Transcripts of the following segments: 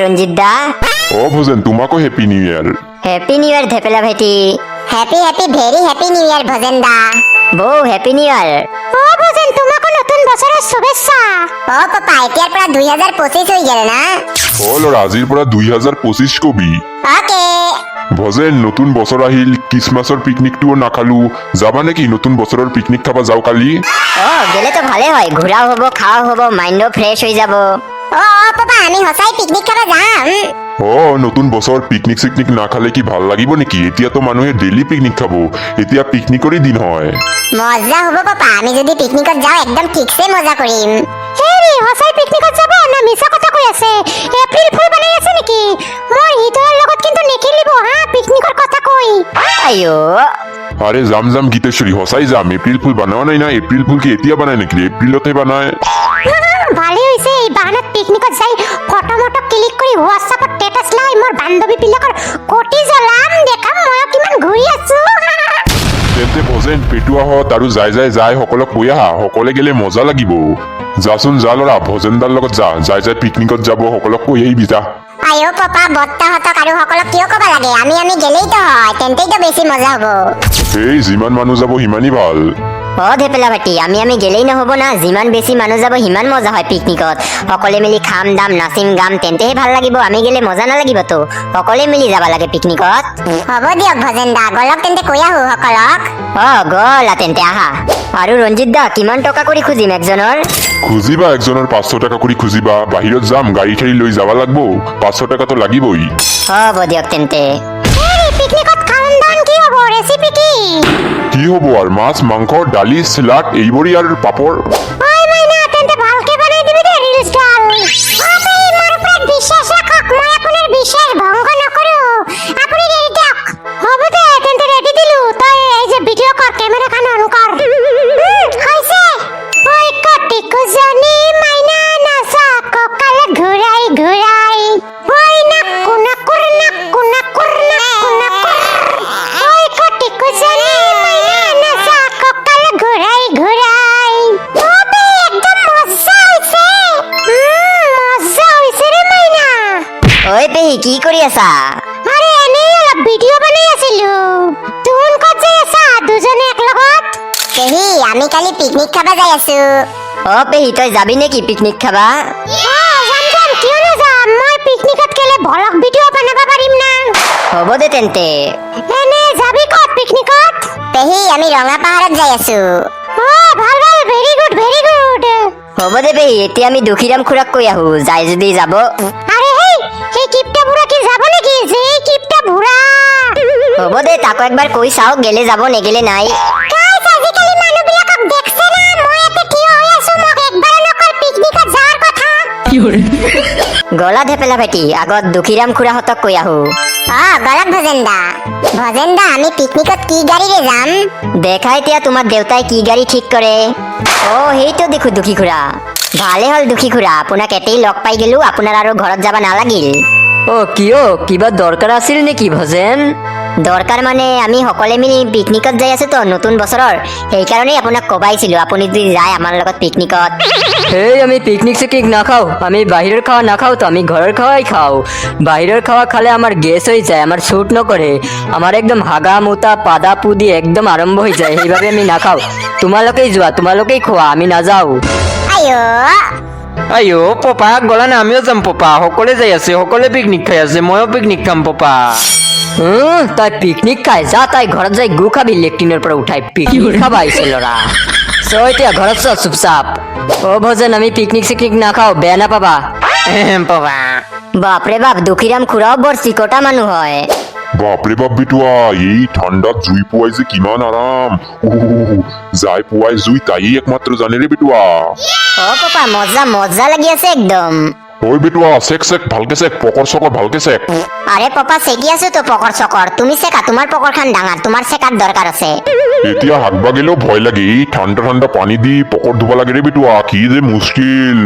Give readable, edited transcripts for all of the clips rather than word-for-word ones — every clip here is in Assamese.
রঞ্জিত দা। ও ভোজন, তোমাকো happy new year. Happy new year ধেপেলা ভাইটি। Happy happy very happy new year Bhajan দা। বৌ হ্যাপি নিউ ইয়ার। ও ভজন, তোমাকো নতুন বছরের শুভেচ্ছা। ও পাপা, এতিয়াৰ পৰা 2025 হৈ গেল না। ও লৰা, আজিৰ পৰা 2025 কবি। ওকে। ভজেন, নতুন বছৰ আহিল, ক্ৰিছমাছৰ পিকনিকটোও নাখালো, যাবা নেকি নতুন বছৰৰ পিকনিক খাবা যাও কালি? ও গেলে তো ভালে হয়, ঘোরাও হবো, খাওয়া হবো, মাইন্ডও ফ্রেশ হয়ে যাব। ও পাপা, আমি সঁচাই পিকনিক খাব যাম। অ নতুন বছৰ পিকনিক চিকনিক নাখালে কি ভাল লাগিব নেকি? এতিয়াতো মানুহে ডেইলি পিকনিক খাব, এতিয়া পিকনিকৰে দিন হয়। মজা হ'ব পাপা, আমি যদি পিকনিকত যাওঁ একদম ঠিকছে মজা কৰিম। হেৰি, সঁচাই পিকনিকত যাব না মিছা কথা কৈ আছে? এপ্ৰিল ফুল বনাই আছে নেকি? মোৰ হিতৰ লগত কিন্তু নেখেলিব হা পিকনিকৰ কথা কৈ। আইও আরে যাম যাম গীতেশ্বরী, সঁচাই যাম। এপ্রিল ফুল বানাও নাই না? এপ্রিল ফুল কি এতিয়া বানায় নাকি? এপ্রিলতে বানায়। ভালে হৈছে, এই বাহানাত পিকনিকত যাই ফটো মটো ক্লিক কৰি হোৱাটছআপত ষ্টেটাছ লাই মোৰ বান্ধৱী বিলাকৰ কোটি জ্বলাম, দেখাম মই কিমান ঘূৰি আছো। তেন্তে ভজেন, পেটুৱা হত আৰু যাই যাই যাই সকলক কৈ আহা, সকলে গেলে মজা লাগিব। যাচোন যা লৰা, ভজেনদাৰ লগত যা, যাই যাই পিকনিকত যাব, সকলক কৈ আহিবি যা। আয়ো পাপা, বৰ্তাহঁতক আৰু সকলক কিয় ক'ব লাগে? আমি গেলেইতো হয়, তেন্তেইতো বেছি মজা হ'ব। এই যিমান মানুহ যাব সিমানেই ভাল। ও ধেপেলা ভাইটি, আমি গেলেই নহব না, যিমান বেছি মানুহ যাব সিমান মজা হয় পিকনিকত। সকলে মিলি খাম দাম নাচিম গাম, তেন্তেহে ভাল লাগিব। আমি গেলে মজা নালাগিব তো, সকলে মিলি যাব লাগে পিকনিকত। হ'ব দিয়ক ভজেন দা, গলক তেন্তে কৈ আহো সকলক। ও গলা তেন্তে আহা। আৰু ৰঞ্জিত দা, কিমান টকা কৰি খুজিম একজনৰ? খুজিবা একজনৰ 500 টাকা কৰি খুজিবা। বাহিৰত যাম, গাড়ী ঠাড়ী লৈ যাব লাগব, 500 টাকাটো লাগিবই। হ'ব দিয়ক তেন্তে। পিকনিকত খাওন দাওন কি হ'ব? ৰেচিপি কি? কি হব আৰ? মাছ মাংস ডালি সালাড এইবোৰই আৰ পাপড়। ওই মাইনা, তেন্তে ভালকে বানাই দিবি দে ৰিলছ ডাল। আপনি মোৰ ওপৰত বিশ্বাস ৰাখক, মই আপোনাৰ বিশ্বাস ভংগ নকৰো। আপুনি ৰেডি দিয়ক। হ'ব দে, তেন্তে ৰেডি দিলো। তই এই যে ভিডিঅ' কৰ, কেমেৰাখন অন কৰ। হৈছে। ঐ কটি কুজনী মাইনা নাচা, কঁকাল ঘূৰাই ঘূৰাই। ঐ নাকু নাকুৰ নাকু নাকুৰ নাকু নাকুৰ। ঐ কটি কুজনী মাইনা নাচা, কঁকাল ঘূৰাই ঘূৰাই। অবে একদম মজা হৈছে। মজা হৈছে ৰে মাইনা। ঐ পেহী, কি কৰি আছা? আরে এনেই অলপ ভিডিঅ' বনাই আছিলো। তুন ক'ত যাই আছা দুজনে একলগত? পেহী, আমি কালি পিকনিক খাব যাই আছো। ও পেহী, তই যাবি নেকি পিকনিক খাবা? যাম, কিয় নাযাম? মই পিকনিকত গেলে ভলগ ভিডিঅ' বনাব পাৰিম না। হ'ব দে তেন্তে। এনে যাবি ক'ত পিকনিকত? পেহী, আমি ৰঙা পাহাৰত যাই আছো। ভাল ভাল, ভেৰি গুড ভেৰি গুড। হ'ব দে পেহী, এতিয়া আমি দুখিৰাম খুৰাক কৈ আহো, যাই যদি যাব। আরে এই কিপটা বুড়া কি যাব নাকি? যে কিপটা বুড়া। হ'ব দে, তাকো একবাৰ কৈ চাও, গেলে যাব নেগেলে নাই। গাইস, আজিকালি মানুহবিলাকক দেখছে না? মই এতে থিয় হৈ আছো, মোক একবাৰ নকল পিকনিকত যাৱাৰ কথা। গলা ধেপেলা ভাইটি, আগত দুখিৰাম খুৰাহঁতক কৈ আহো। গলত ভজেন্দা। ভজেন্দা, আমি পিকনিকত কি গাড়ীৰে যাম? দেখা এতিয়া তোমাৰ দেউতাই কি গাড়ী ঠিক কৰে। অ সেইটো দেখো দুখী খুৰা। ভালে হ'ল দুখী খুৰা, আপোনাক এতেই লগ পাই গেলো, আপোনাৰ আৰু ঘৰত যাব নালাগিল। ও কিয়, কিবা দৰকাৰ আছিল নেকি ভজেন? দৰকাৰ মানে আমি সকলে মিলি পিকনিকত যাই আছো তো নতুন বছৰৰ, সেইকাৰণেই আপোনাক কবাইছিলো, আপুনি যদি যায় আমাৰ লগত পিকনিকত। হেই, আমি পিকনিক চিকনিক নাখাও, আমি বাহিৰৰ খাওয়া নাখাও তো, আমি ঘৰৰ খাওয়াই খাও। বাহিৰৰ খাওয়া খালে আমাৰ গ্যাস হয়ে যায়, আমাৰ স্যুট নকৰে, আমাৰ একদম হাগা মুতা পাদা পুদি একদম আৰম্ভ হৈ যায়, সেইভাবে আমি নাখাও। তোমালোকেই যোৱা, তোমালোকেই খোৱা, আমি নাযাও। আয়ো আইও পপা, গলা না, আমিও যাম পপা। সকলে যাই আছে, সকলে পিকনিক খাই আছে, ময়ো পিকনিক খাম পপা। তাই পিকনিক খাই যা, তাই ঘৰত যাই গু খাবি লেট্ৰিনৰ পৰা উঠাই। পিকনিক খাবা আহিছে ল'ৰা। এতিয়া ঘৰত চোৱা চুপচাপ। ও ভজন, আমি পিকনিক চিকনিক নাখাও, বেয়া নাপাবা। পপা বাপৰে বাপ, দুখিৰাম খুৰাও বৰ চিকটা মানুহ হয়। বাপৰে বাপ বেটুয়া, এই ঠান্ডাত জুই পোৱাই যে কিমান আৰাম। যাই পোৱাই জুই তাই একমাত্র জানে রে বেটুয়া। ও পাপা, মজা মজা লাগি আছে একদম। ওই বেটুয়া, সেক সেক ভালকে সেক, পকর সকর ভালকে সেক। আরে পাপা, চেকি আছো তো পকৰ চকৰ, তুমি চেকা, তোমাৰ পকৰখন ডাঙৰ, তোমাৰ চেকাৰ দৰকাৰ আছে। এতিয়া হাগবা গেলেও ভয় লাগে, এই ঠান্ডা ঠান্ডা পানী দি পকর ধুবা লাগে রে বেটুয়া, কি যে মুশকিল।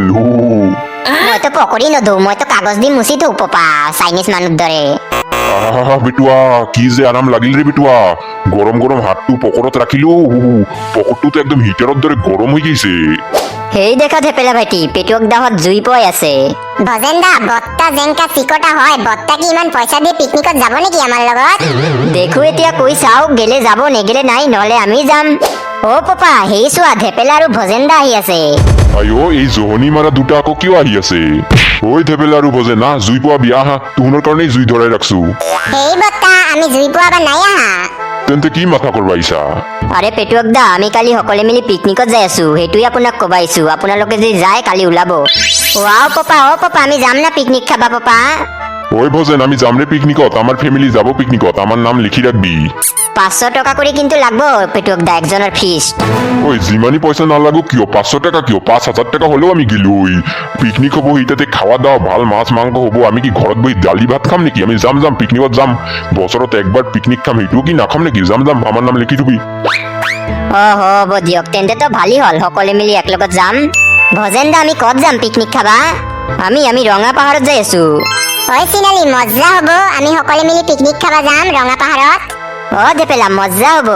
মইতো পকৰি নধো, মইতো কাগজ দি মুচি থওঁ পাপা, চাইনিজ মানুহৰ দৰে। বেটুয়া, কি যে আৰাম লাগিল ৰে বেটুয়া। গৰম গৰম হাতটো পকৰত ৰাখিলো, পকৰটো তো একদম হিটাৰৰ দৰে গৰম হৈ গৈছে। সেই দেখা থেপেলা ভাইটি পেটুক দাহত জুই পই আছে ভজেন দা বত্তা যেনকা চিকটা হয় বত্তা কি ইমান পইচা দিয়ে পিকনিকত যাব নেকি আমাৰ লগত দেখো এতিয়া কৈ চাও গেলে যাব নেগেলে নাই নহলে আমি যাম অ পাপা হেই চোৱা থেপেলা আৰু ভজেন্দা আহি আছে আইঅ এই জহনি মাৰা দুটা আকৌ কিয় আহি আছে ঐ থেপেলা আৰু ভজেন না জুই পোৱা বিয়া আহা তোহনৰ কাৰণেই জুই ধৰাই ৰাখছো হেই বত্তা আমি জুই পোৱা বা নাই আহা তেন্তে কি মাথা কৰবা আহিছা আৰে পেটুক দা আমি কালি সকলে মিলি পিকনিকত যাই আছো সেইটোৱে আপোনাক কবাইছো আপোনালোকে যদি যায় কালি ওলাব অ পাপা আমি যাম না পিকনিক খাবা পাপা ঐ ভজেন আমি যাম ৰে পিকনিকত আমাৰ ফেমিলি যাব পিকনিকত আমাৰ নাম লিখি ৰাখবি 500 টকা কৰি কিন্তু লাগব পেটুক দা একজনৰ ফিষ্ট ঐ যিমানি পইচা নালাগো কিয় 500 টাকা কিয় 5000 টাকা হলেও আমি গেলুই পিকনিক হব ইটাতে খাওয়া দাওয়া ভাল মাছ মাংস হব আমি কি ঘৰত বহি দালি ভাত খাম নেকি আমি যাম পিকনিকত যাম বছৰত একবাৰ পিকনিক খাম সেইটো কি নাখাম নেকি যাম আমাৰ নাম লিখি থবি হ'ব দিয়ক তেন্তে তো ভালেই হ'ল সকলে মিলি একলগত যাম ভজেন দা আমি ক'ত যাম পিকনিক খাবা আমি ৰঙা পাহাৰত যাই আছো ঐ চিনালি মজা হ'ব আমি সকলে মিলি পিকনিক খাবা যাম ৰঙা পাহাৰত অ দেপেলা মজা হ'ব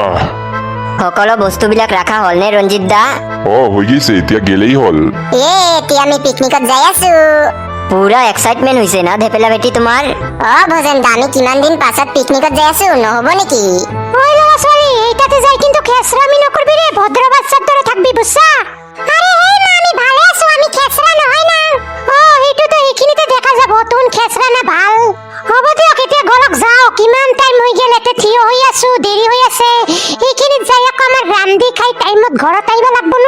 আহ সকলো বস্তুবিলাক ৰাখা হ'লনে ৰঞ্জিত দা হৈ গৈছে এতিয়া গেলেই হ'ল এতিয়া আমি পিকনিকত যাই আছো পুৰা এক্সাইটমেণ্ট হৈছে না ধেপেলা বেটি তোমাৰ ভজেন দা আমি কিমান দিন পাছত পিকনিকত যাই আছো নহ'ব নেকি ঐ ল'ৰা ছোৱালী এইটাতে যাই কিন্তু খেচৰামি নকৰবি ৰে ভদ্ৰ বাচ্চাৰ দৰে থাকবি বুজছা আৰে হেই মা আমি ভালে আছো আমি খেচৰা নহয় না সেইটোতো এইখিনিতে দেখা যাব তোন খেচৰা না ভাল হ'ব দিয়ক এতিয়া গলক যাও কিমান টাইম হৈ গেল এতে থিয় হৈ আছো দেৰি হৈ আছে এইখিনিত যাই আকৌ আমাৰ ৰান্ধি খাই টাইমত ঘৰত আহিব লাগব ন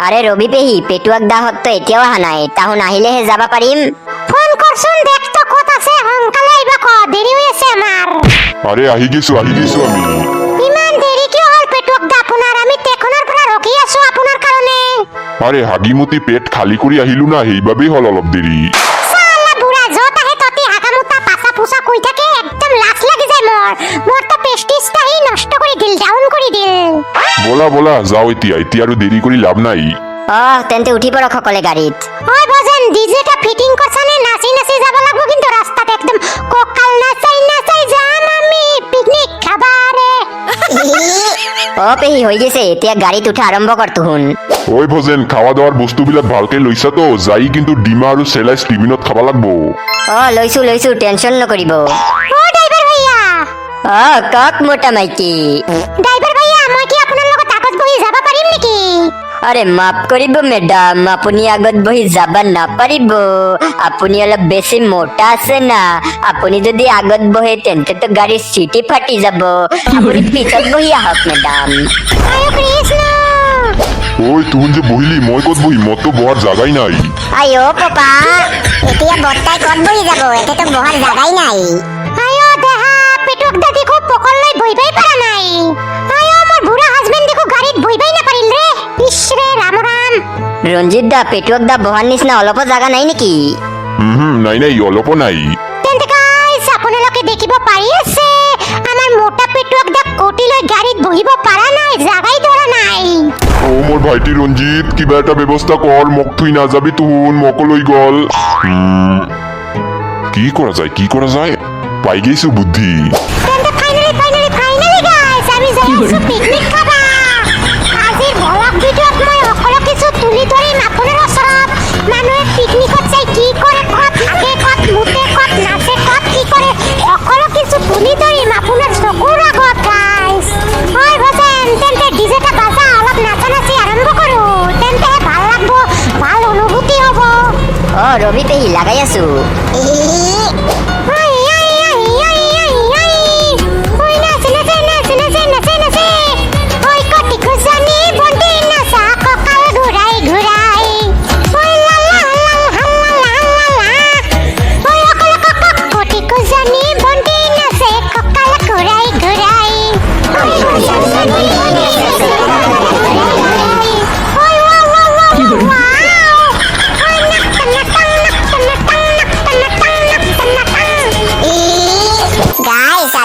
আৰে ৰবি পেহী পেটুৱাক দাহঁত তো এতিয়াও অহা নাই তাহোন আহিলেহে যাব পাৰিম ফোন কৰচোন দেখ তো ক'ত আছে সোনকালে আহিবা ক দেৰি হৈ আছে আমাৰ আৰে আহি গৈছো আমি ইমান দেৰি কিয় হ'ল পেটুৱাক দা আপোনাৰ আমি টেকনৰ পৰা ৰখি আছো আপোনাৰ কাৰণে আৰে হাগিমুতি পেট খালী কৰি আহিলো না সেইবাবেই হ'ল অলপ দেৰি সালা বুঢ়া য'ত আহে ততে হাগামুতা পাছা পুছা কৈ থাকে একদম লাজ লাগি যায় মোৰ তো প্ৰেষ্টিজটা সি নষ্ট কৰি দিল ডাউন কৰি দিল বলা যাও এতিয়া আৰু দেৰি কৰি লাভ নাই তেন্তে উঠি পৰক সকলে গাড়ীত ঐ ভজন ডিজেটা ফিটিং কৰছানে নাচি নাচি যাব লাগব কিন্তু ৰাস্তাত একদম ককাল নাচাই যাম আমি পিকনিক খাবাৰে পেহী হৈ গৈছে এতিয়া গাড়ীত উঠা আৰম্ভ কৰ তুহুন ঐ ভজেন খাওয়া দাওয়াৰ বস্তুবিলাক ভালকে লৈছা তো যাই কিন্তু ডিমা আৰু চেলাই ষ্টিভিনত খাব লাগব লৈছো টেনচন নকৰিব ড্ৰাইভাৰ ভাইয়া কাক মোটা মাইকী ড্ৰাইভাৰ ভাইয়া মই কি আপোনাৰ লগত আগত বহি যাব পাৰিম নেকি আৰে মাফ কৰিব মেডাম আপুনি আগত বহি যাব নাপাৰিব আপুনি অলপ বেছি মোটা আছে না আপুনি যদি আগত বহে তেন্তে তো গাড়ীৰ চিটি ফাটি যাব আপুনি পিছত বহি আহক মেডাম আয়ো কৃষ্ণ ঐ তুহুন যে বহিলি মই ক'ত বহি মইতো বহাৰ জাগাই নাই আইঅ পাপা এতিয়া বৰ্তাই ক'ত বহি যাব এতেতো বহাৰ জাগাই নাই আয়ো দেহা পেটুক দা দেখো পকল লৈ বহিবই পাৰা নাই আয়ো মোৰ বুঢ়া হাজবেণ্ড দেখো গাড়ীত বহিবই নাপাৰিল ৰে ইছৰে ৰাম ৰাম ৰঞ্জিত দা পেটুৱক দা বহাৰ নিচিনা অলপো জাগা নাই নেকি নাই অলপো নাই তেন্তে গাইছ আপোনালোকে দেখিব পাৰি আছে আমাৰ মোটা পেটুক দা কোটি লৈ গাড়ীত বহিব পাৰা নাই জাগাই ধৰা নাই মোৰ ভাইটি ৰঞ্জিত কিবা এটা ব্যৱস্থা কৰ মোক থুই নাযাবি তুহুন মোকো লৈ গ'ল কি কৰা যায় পাই গৈছো বুদ্ধি তেন্তে ফাইনালি গাইছ আমি যাই আছো পিকনিক খাবা আজিৰ ভলক ভিডিঅ'ত মই সকলো কিছু তুলি ধৰিম আপোনাৰ ওচৰত মানুহে পিকনিকত যাই কি কৰে ক'ত থাকে ক'ত মুতে ক'ত নাচে ক'ত কি কৰে সকলো কিছু তুলি ধৰিম আপোনাৰ চকুৰ আগত গাইছ হয় ভজেন তেন্তে ডিজেটা বাজা অলপ নাচি আৰম্ভ কৰো তেন্তে ভাল লাগব ভাল অনুভূতি হ'ব ৰবি পেহী লাগাই আছো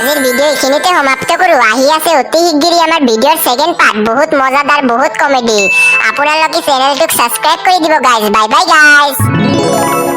আজিৰ ভিডিঅ' এইখিনিতে সমাপ্ত কৰো আহি আছে অতি শীঘ্ৰেই আমাৰ ভিডিঅ'ৰ সেকেন্ড পাৰ্ট বহুত মজাদাৰ বহুত কমেডি আপোনালোকে চেনেলটোক সাবস্ক্ৰাইব কৰি দিব গাইজ বাই বাই গাইজ